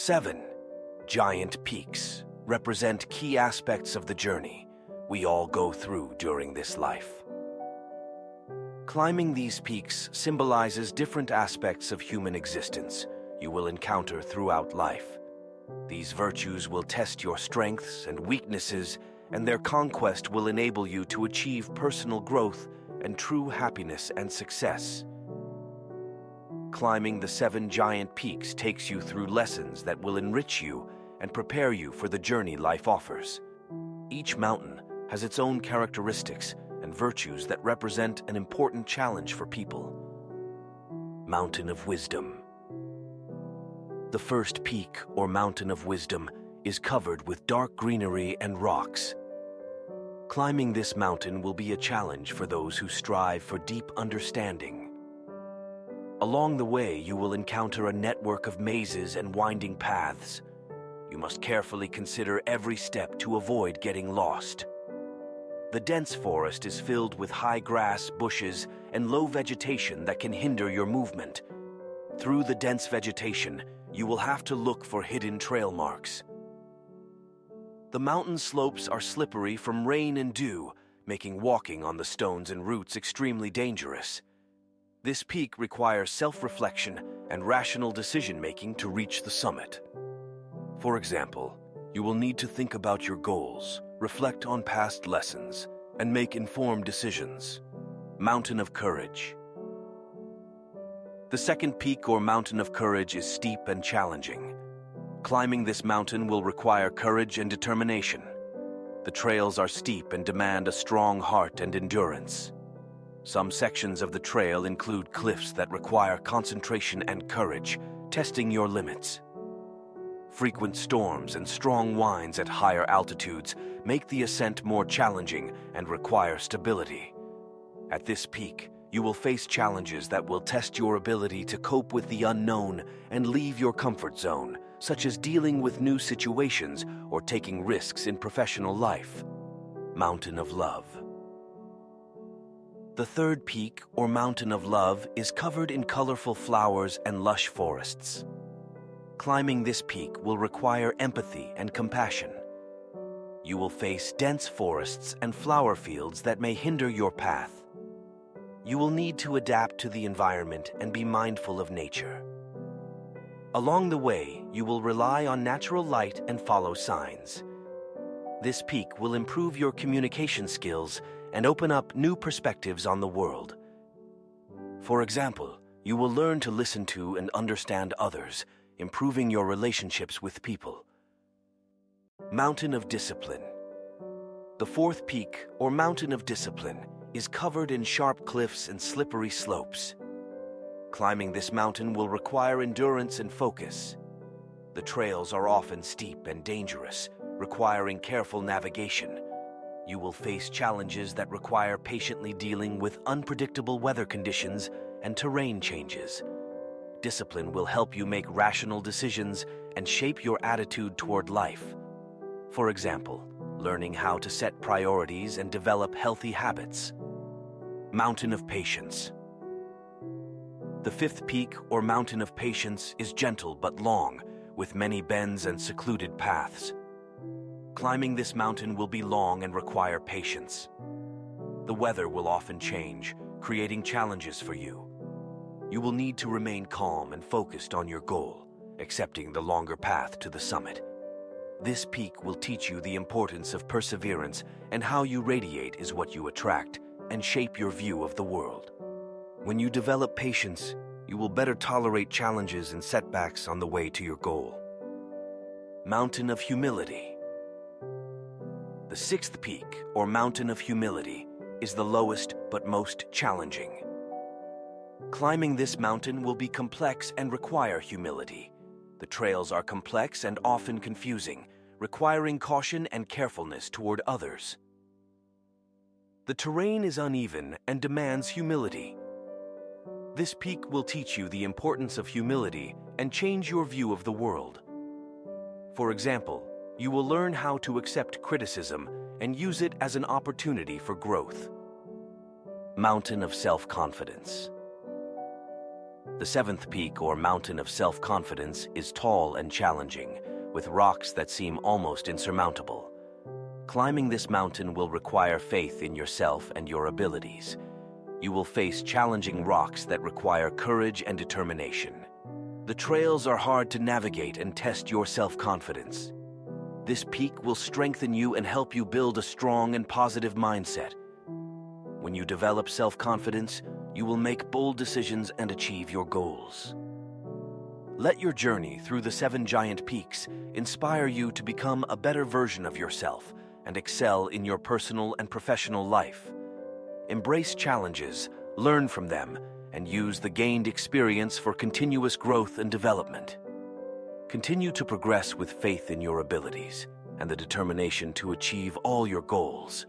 7. Giant peaks represent key aspects of the journey we all go through during this life. Climbing these peaks symbolizes different aspects of human existence you will encounter throughout life. These virtues will test your strengths and weaknesses, and their conquest will enable you to achieve personal growth and true happiness and success. Climbing the 7 giant peaks takes you through lessons that will enrich you and prepare you for the journey life offers. Each mountain has its own characteristics and virtues that represent an important challenge for people. Mountain of Wisdom. The first peak, or Mountain of Wisdom, is covered with dark greenery and rocks. Climbing this mountain will be a challenge for those who strive for deep understanding. Along the way, you will encounter a network of mazes and winding paths. You must carefully consider every step to avoid getting lost. The dense forest is filled with high grass, bushes, and low vegetation that can hinder your movement. Through the dense vegetation, you will have to look for hidden trail marks. The mountain slopes are slippery from rain and dew, making walking on the stones and roots extremely dangerous. This peak requires self-reflection and rational decision-making to reach the summit. For example, you will need to think about your goals, reflect on past lessons, and make informed decisions. Mountain of Courage. The second peak, or Mountain of Courage, is steep and challenging. Climbing this mountain will require courage and determination. The trails are steep and demand a strong heart and endurance. Some sections of the trail include cliffs that require concentration and courage, testing your limits. Frequent storms and strong winds at higher altitudes make the ascent more challenging and require stability. At this peak, you will face challenges that will test your ability to cope with the unknown and leave your comfort zone, such as dealing with new situations or taking risks in professional life. Mountain of Love. The third peak, or Mountain of Love, is covered in colorful flowers and lush forests. Climbing this peak will require empathy and compassion. You will face dense forests and flower fields that may hinder your path. You will need to adapt to the environment and be mindful of nature. Along the way, you will rely on natural light and follow signs. This peak will improve your communication skills and open up new perspectives on the world. For example, you will learn to listen to and understand others, improving your relationships with people. Mountain of Discipline. The fourth peak, or Mountain of Discipline, is covered in sharp cliffs and slippery slopes. Climbing this mountain will require endurance and focus. The trails are often steep and dangerous, requiring careful navigation. You will face challenges that require patiently dealing with unpredictable weather conditions and terrain changes. Discipline will help you make rational decisions and shape your attitude toward life. For example, learning how to set priorities and develop healthy habits. Mountain of Patience. The fifth peak, or Mountain of Patience, is gentle but long, with many bends and secluded paths. Climbing this mountain will be long and require patience. The weather will often change, creating challenges for you. You will need to remain calm and focused on your goal, accepting the longer path to the summit. This peak will teach you the importance of perseverance, and how you radiate is what you attract and shape your view of the world. When you develop patience, you will better tolerate challenges and setbacks on the way to your goal. Mountain of Humility. The sixth peak, or Mountain of Humility, is the lowest but most challenging. Climbing this mountain will be complex and require humility. The trails are complex and often confusing, requiring caution and carefulness toward others. The terrain is uneven and demands humility. This peak will teach you the importance of humility and change your view of the world. For example, you will learn how to accept criticism and use it as an opportunity for growth. Mountain of Self-Confidence. The seventh peak, or mountain of self-confidence, is tall and challenging, with rocks that seem almost insurmountable. Climbing this mountain will require faith in yourself and your abilities. You will face challenging rocks that require courage and determination. The trails are hard to navigate and test your self-confidence. This peak will strengthen you and help you build a strong and positive mindset. When you develop self-confidence, you will make bold decisions and achieve your goals. Let your journey through the 7 giant peaks inspire you to become a better version of yourself and excel in your personal and professional life. Embrace challenges, learn from them, and use the gained experience for continuous growth and development. Continue to progress with faith in your abilities and the determination to achieve all your goals.